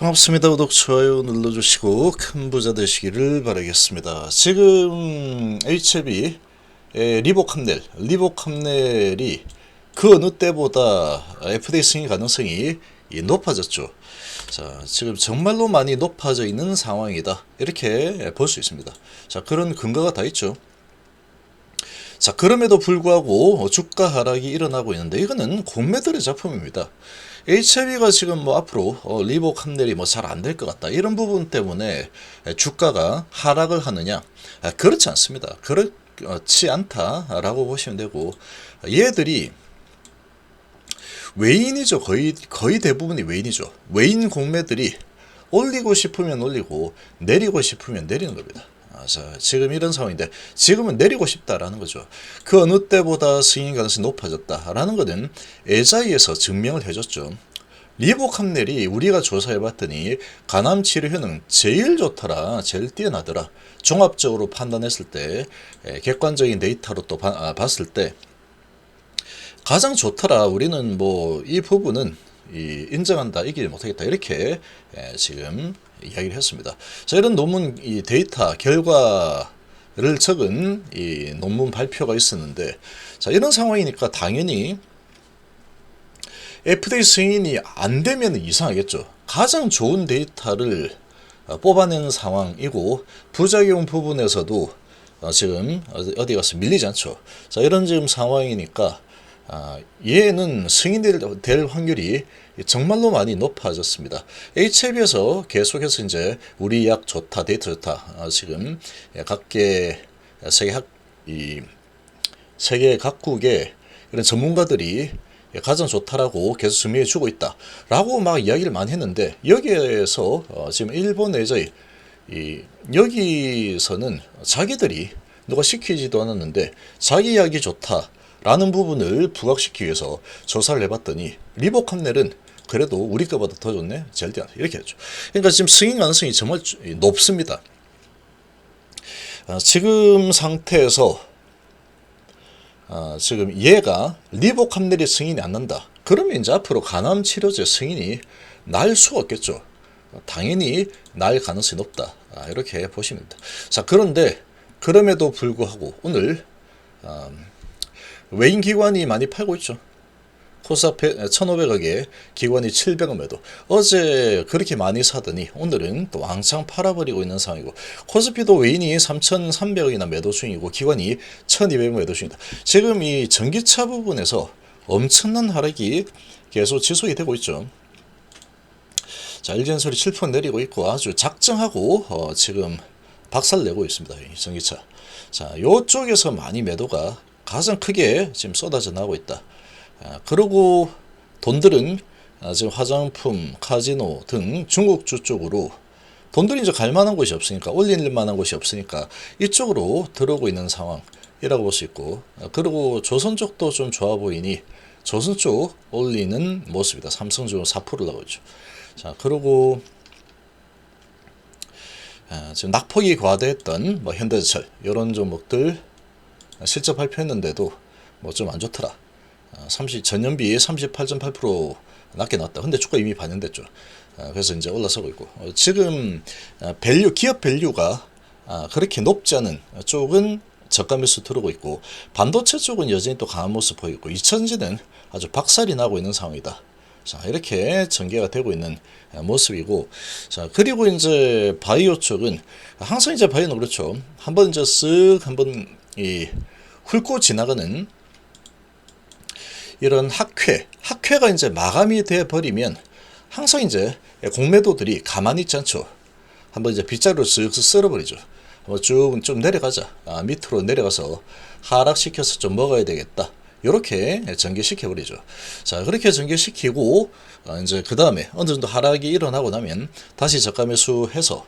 반갑습니다. 구독, 좋아요 눌러주시고 큰 부자 되시기를 바라겠습니다. 지금 HLB 리보캄넬이 그 어느 때보다 FDA 승인 가능성이 높아졌죠. 자, 지금 정말로 많이 높아져 있는 상황이다, 이렇게 볼 수 있습니다. 자, 그런 근거가 다 있죠. 자, 그럼에도 불구하고 주가 하락이 일어나고 있는데, 이거는 공매들의 작품입니다. HLB가 지금 뭐 앞으로 리보캄넬이 뭐 잘 안 될 것 같다, 이런 부분 때문에 주가가 하락을 하느냐? 그렇지 않습니다. 그렇지 않다라고 보시면 되고, 얘들이 외인이죠. 거의 대부분이 외인이죠. 외인 공매들이 올리고 싶으면 올리고 내리고 싶으면 내리는 겁니다. 자, 지금 이런 상황인데, 지금은 내리고 싶다라는 거죠. 그 어느 때보다 승인 가능성이 높아졌다라는 것은 에자이에서 증명을 해줬죠. 리보캄넬이 우리가 조사해봤더니 간암 치료 효능 제일 좋더라, 제일 뛰어나더라. 종합적으로 판단했을 때, 객관적인 데이터로 또 봤을 때 가장 좋더라. 우리는 뭐 이 부분은 인정한다, 이기지 못하겠다, 이렇게 지금 이야기를 했습니다. 자, 이런 논문 데이터 결과를 적은 이 논문 발표가 있었는데, 자, 이런 상황이니까 당연히 FDA 승인이 안 되면 이상하겠죠. 가장 좋은 데이터를 뽑아내는 상황이고, 부작용 부분에서도 지금 어디 가서 밀리지 않죠. 자, 이런 지금 상황이니까 얘는 승인될 확률이 정말로 많이 높아졌습니다. HLB에서 계속해서 이제 우리 약 좋다, 데이터 좋다, 지금 각계 세계 각국의 이런 전문가들이 가장 좋다라고 계속 증명해 주고 있다라고 막 이야기를 많이 했는데, 여기에서 지금 일본 에저이 여기서는 자기들이 누가 시키지도 않았는데 자기 약이 좋다라는 부분을 부각시키기 위해서 조사를 해봤더니, 리보캄넬은 그래도 우리 거보다 더 좋네, 제일 뛰어나, 이렇게 했죠. 그러니까 지금 승인 가능성이 정말 높습니다. 지금 상태에서 지금 얘가 리보캄넬이 승인이 안 난다, 그러면 이제 앞으로 간암 치료제 승인이 날 수가 없겠죠. 당연히 날 가능성이 높다, 이렇게 보시면 됩니다. 자, 그런데 그럼에도 불구하고 오늘 외인 기관이 많이 팔고 있죠. 코스닥 1,500억에 기관이 700억 매도. 어제 그렇게 많이 사더니 오늘은 또 왕창 팔아버리고 있는 상황이고, 코스피도 외인이 3,300억이나 매도 중이고 기관이 1,200억 매도 중이다. 지금 이 전기차 부분에서 엄청난 하락이 계속 지속이 되고 있죠. 자, LG엔솔이 7% 내리고 있고 아주 작정하고 지금 박살내고 있습니다, 이 전기차. 자, 요쪽에서 많이 매도가 가장 크게 지금 쏟아져 나오고 있다. 그리고 돈들은 지금 화장품, 카지노 등 중국주 쪽으로 돈들이 이제 갈 만한 곳이 없으니까, 올릴 만한 곳이 없으니까 이쪽으로 들어오고 있는 상황이라고 볼 수 있고, 그리고 조선 쪽도 좀 좋아 보이니 조선 쪽 올리는 모습이다. 삼성주가 4%를 나오고 있죠. 자, 그리고 지금 낙폭이 과대했던 뭐 현대제철 이런 종목들 실적 발표했는데도 뭐 좀 안 좋더라. 전년비에 38.8% 낮게 나왔다. 근데 주가 이미 반영됐죠. 그래서 이제 올라서고 있고, 지금 기업 밸류가 그렇게 높지 않은 쪽은 저가 매수 들어오고 있고, 반도체 쪽은 여전히 또 강한 모습 보이고, 2차전지는 아주 박살이 나고 있는 상황이다. 자, 이렇게 전개가 되고 있는 모습이고, 자, 그리고 이제 바이오 쪽은 항상 이제 바이오는 그렇죠. 한번 이제 한번 훑고 지나가는 이런 학회가 이제 마감이 돼 버리면 항상 이제 공매도들이 가만히 있지 않죠. 한번 이제 빗자루를 쓱쓱 쓸어버리죠. 쭉 좀 내려가자. 밑으로 내려가서 하락시켜서 좀 먹어야 되겠다, 이렇게 전개시켜버리죠. 자, 그렇게 전개시키고 이제 그 다음에 어느 정도 하락이 일어나고 나면 다시 저가 매수해서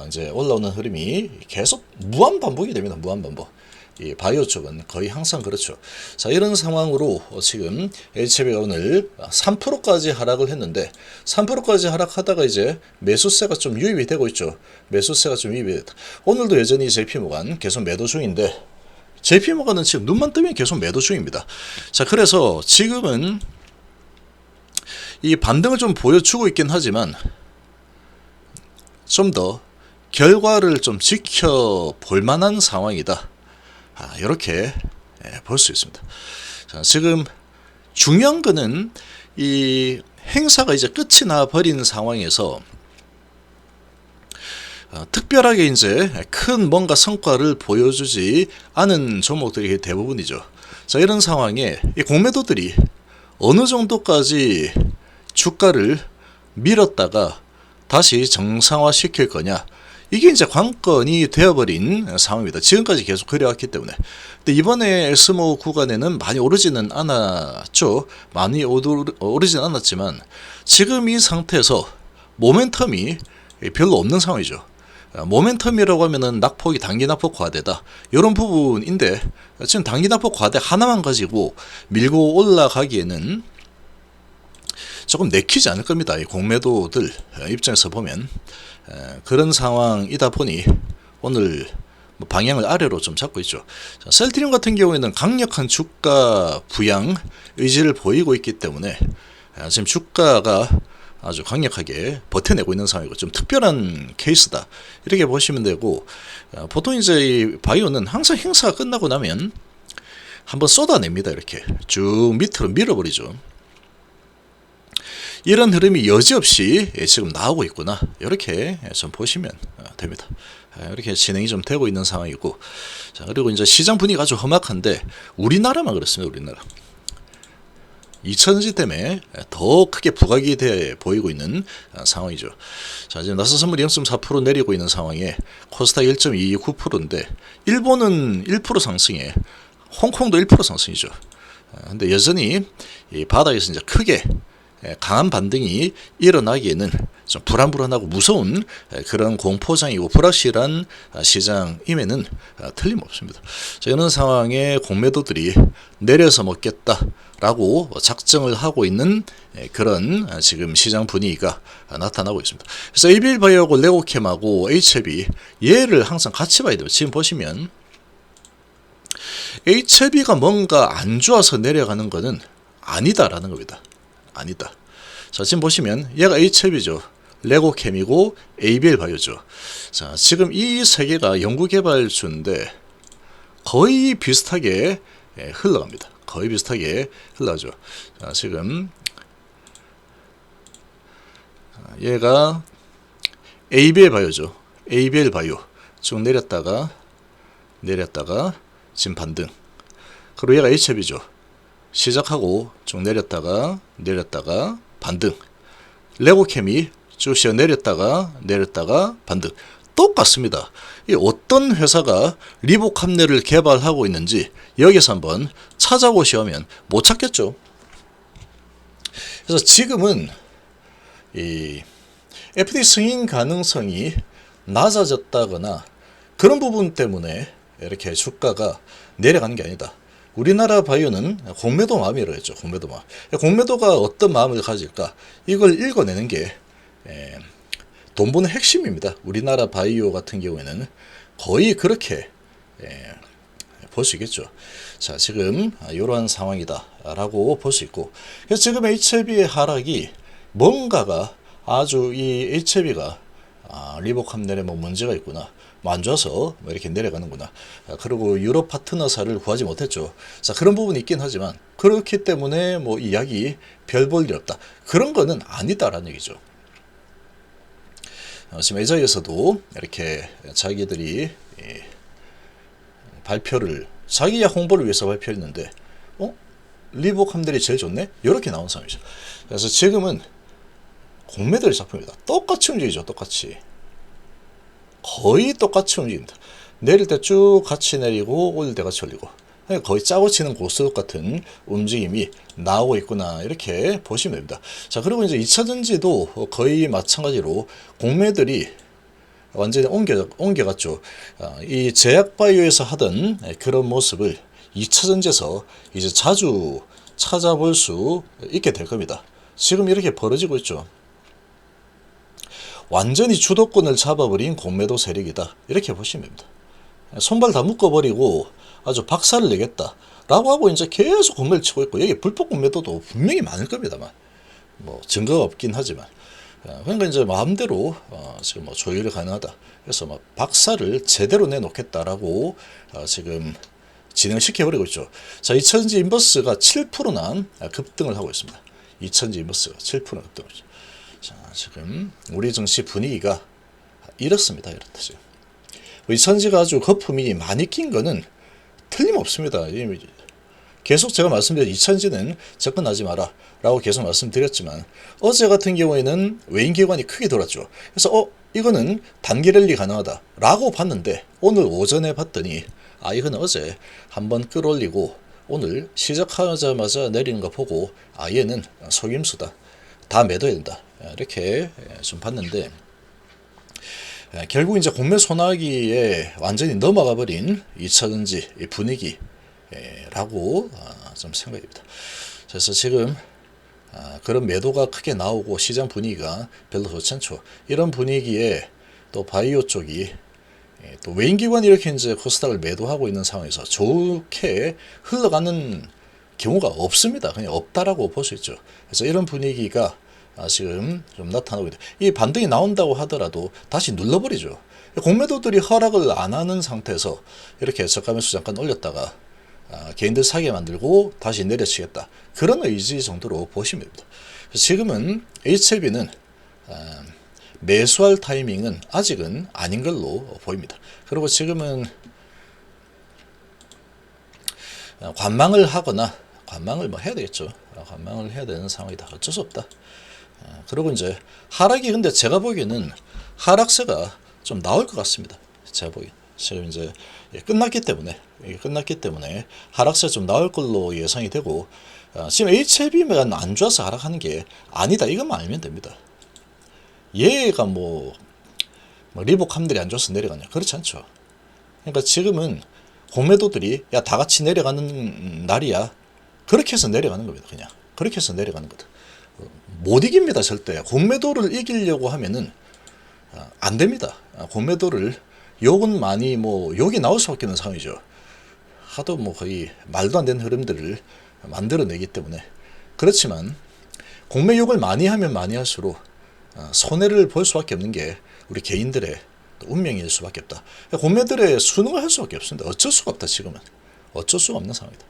이제 올라오는 흐름이 계속 무한 반복이 됩니다. 무한 반복. 이 바이오 쪽은 거의 항상 그렇죠. 자, 이런 상황으로 지금 HLB가 오늘 3%까지 하락을 했는데, 3%까지 하락하다가 이제 매수세가 좀 유입이 되고 있죠. 매수세가 좀 유입이 됐다. 오늘도 여전히 JP모간 계속 매도 중인데, JP모간은 지금 눈만 뜨면 계속 매도 중입니다. 자, 그래서 지금은 이 반등을 좀 보여주고 있긴 하지만 좀 더 결과를 좀 지켜볼 만한 상황이다. 이렇게 볼 수 있습니다. 자, 지금 중요한 거는 이 행사가 이제 끝이 나 버린 상황에서 특별하게 이제 큰 뭔가 성과를 보여주지 않은 종목들이 대부분이죠. 자, 이런 상황에 이 공매도들이 어느 정도까지 주가를 밀었다가 다시 정상화 시킬 거냐, 이게 이제 관건이 되어버린 상황입니다. 지금까지 계속 그래왔기 때문에. 근데 이번에 스모 구간에는 많이 오르지는 않았죠. 많이 오르진 않았지만 지금 이 상태에서 모멘텀이 별로 없는 상황이죠. 모멘텀이라고 하면은 낙폭이 단기 낙폭 과대다, 이런 부분인데 지금 단기 낙폭 과대 하나만 가지고 밀고 올라가기에는 조금 내키지 않을 겁니다. 이 공매도들 입장에서 보면 그런 상황이다 보니 오늘 방향을 아래로 좀 잡고 있죠. 자, 셀트리온 같은 경우에는 강력한 주가 부양 의지를 보이고 있기 때문에 지금 주가가 아주 강력하게 버텨내고 있는 상황이고 좀 특별한 케이스다, 이렇게 보시면 되고, 보통 이제 이 바이오는 항상 행사가 끝나고 나면 한번 쏟아냅니다. 이렇게 쭉 밑으로 밀어버리죠. 이런 흐름이 여지없이 지금 나오고 있구나, 이렇게 좀 보시면 됩니다. 이렇게 진행이 좀 되고 있는 상황이고, 자, 그리고 이제 시장 분위기가 아주 험악한데 우리나라만 그렇습니다. 우리나라 2천원지 때문에 더 크게 부각이 돼 보이고 있는 상황이죠. 자, 지금 나스선물이 0.4% 내리고 있는 상황에 코스닥 1.29%인데 일본은 1% 상승에 홍콩도 1% 상승이죠. 근데 여전히 이 바닥에서 이제 크게 강한 반등이 일어나기에는 좀 불안불안하고 무서운 그런 공포장이고 불확실한 시장임에는 틀림없습니다. 자, 이런 상황에 공매도들이 내려서 먹겠다라고 작정을 하고 있는 그런 지금 시장 분위기가 나타나고 있습니다. 그래서 ABL바이오하고 레고캠하고 HLB, 얘를 항상 같이 봐야 돼요. 지금 보시면 HLB가 뭔가 안 좋아서 내려가는 것은 아니다라는 겁니다. 아니다. 자, 지금 보시면 얘가 HLB죠. 레고캠이고 ABL바이오죠. 자, 지금 이 세 개가 연구개발주인데 거의 비슷하게 흘러갑니다. 거의 비슷하게 흘러가죠. 자, 지금 얘가 ABL바이오죠. ABL바이오 쭉 내렸다가 지금 반등. 그리고 얘가 HLB죠. 시작하고 쭉 내렸다가 반등. 레고캠이 쭉 쉬어 내렸다가 반등. 똑같습니다. 이 어떤 회사가 리보캄네를 개발하고 있는지 여기서 한번 찾아보시면 못 찾겠죠. 그래서 지금은 이 FD 승인 가능성이 낮아졌다거나 그런 부분 때문에 이렇게 주가가 내려가는 게 아니다. 우리나라 바이오는 공매도 마음이라고 했죠. 공매도 마음. 공매도가 어떤 마음을 가질까? 이걸 읽어내는 게 돈 버는 핵심입니다. 우리나라 바이오 같은 경우에는 거의 그렇게 볼 수 있겠죠. 자, 지금 이러한 상황이다 라고 볼 수 있고, 그래서 지금 HLB의 하락이 뭔가가 아주 이 HLB가 리보캄넬에 뭐 문제가 있구나, 안 좋아서 이렇게 내려가는구나, 그리고 유럽 파트너사를 구하지 못했죠. 자, 그런 부분이 있긴 하지만 그렇기 때문에 뭐 이 약이 별 볼 일 없다, 그런 거는 아니다라는 얘기죠. 지금 애자에서도 이렇게 자기들이 발표를, 자기 약 홍보를 위해서 발표했는데 리보캄넬이 제일 좋네? 이렇게 나온 상황이죠. 그래서 지금은 공매도의 작품입니다. 똑같이 움직이죠. 똑같이. 거의 똑같이 움직입니다. 내릴 때 쭉 같이 내리고 올릴 때 같이 올리고, 거의 짜고 치는 고스톱 같은 움직임이 나오고 있구나, 이렇게 보시면 됩니다. 자, 그리고 이제 2차전지도 거의 마찬가지로 공매들이 완전히 옮겨갔죠. 이 제약바이오에서 하던 그런 모습을 2차전지에서 이제 자주 찾아볼 수 있게 될 겁니다. 지금 이렇게 벌어지고 있죠. 완전히 주도권을 잡아버린 공매도 세력이다, 이렇게 보시면 됩니다. 손발 다 묶어버리고 아주 박살을 내겠다 라고 하고 이제 계속 공매를 치고 있고, 여기 불법 공매도도 분명히 많을 겁니다만, 뭐 증거가 없긴 하지만, 그러니까 이제 마음대로 지금 뭐 조율이 가능하다. 그래서 막 박살을 제대로 내놓겠다라고 지금 진행시켜 버리고 있죠. 자, 이천지 인버스가 7%나 급등을 하고 있습니다. 이천지 인버스가 7% 급등을. 자, 지금 우리 증시 분위기가 이렇습니다. 이렇다 지금. 이천지가 아주 거품이 많이 낀 거는 틀림없습니다. 계속 제가 말씀드린 이천지는 접근하지 마라 라고 계속 말씀드렸지만 어제 같은 경우에는 외인기관이 크게 돌았죠. 그래서 이거는 단기 랠리 가능하다 라고 봤는데 오늘 오전에 봤더니 이거는 어제 한번 끌어올리고 오늘 시작하자마자 내리는 거 보고 얘는 속임수다, 다 매도해야 된다, 이렇게 좀 봤는데 결국 이제 공매 소나기에 완전히 넘어가 버린 2차전지 분위기라고 좀 생각이 됩니다. 그래서 지금 그런 매도가 크게 나오고 시장 분위기가 별로 좋지 않죠. 이런 분위기에 또 바이오 쪽이 또 외인기관이 이렇게 이제 코스닥을 매도하고 있는 상황에서 좋게 흘러가는 경우가 없습니다. 그냥 없다라고 볼 수 있죠. 그래서 이런 분위기가 지금 좀 나타나고 있다. 이 반등이 나온다고 하더라도 다시 눌러버리죠. 공매도들이 허락을 안 하는 상태에서 이렇게 저가매수 잠깐 올렸다가 개인들 사게 만들고 다시 내려치겠다. 그런 의지 정도로 보시면 됩니다. 지금은 HLB는 매수할 타이밍은 아직은 아닌 걸로 보입니다. 그리고 지금은 관망을 하거나 관망을 뭐 해야 되겠죠. 관망을 해야 되는 상황이다. 어쩔 수 없다. 그리고 이제 하락이 근데 제가 보기에는 하락세가 좀 나올 것 같습니다. 제가 보기엔 지금 이제 끝났기 때문에 하락세 좀 나올 걸로 예상이 되고 지금 HLB만 안 좋아서 하락하는 게 아니다. 이것만 알면 됩니다. 얘가 뭐 리복함들이 안 좋아서 내려가냐? 그렇지 않죠. 그러니까 지금은 공매도들이 다 같이 내려가는 날이야. 그렇게 해서 내려가는 겁니다. 그냥 그렇게 해서 내려가는 거다. 못 이깁니다. 절대. 공매도를 이기려고 하면은 안 됩니다. 공매도를 욕은 많이 욕이 나올 수밖에 없는 상황이죠. 하도 거의 말도 안 되는 흐름들을 만들어내기 때문에. 그렇지만 공매 욕을 많이 하면 많이 할수록 손해를 볼 수밖에 없는 게 우리 개인들의 운명일 수밖에 없다. 공매들의 수능을 할 수밖에 없습니다. 어쩔 수가 없다. 지금은 어쩔 수가 없는 상황이다.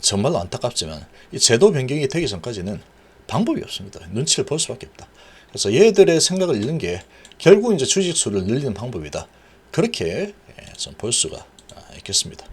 정말로 안타깝지만 이 제도 변경이 되기 전까지는 방법이 없습니다. 눈치를 볼 수밖에 없다. 그래서 얘들의 생각을 읽는 게 결국 이제 주식수를 늘리는 방법이다. 그렇게 좀 볼 수가 있겠습니다.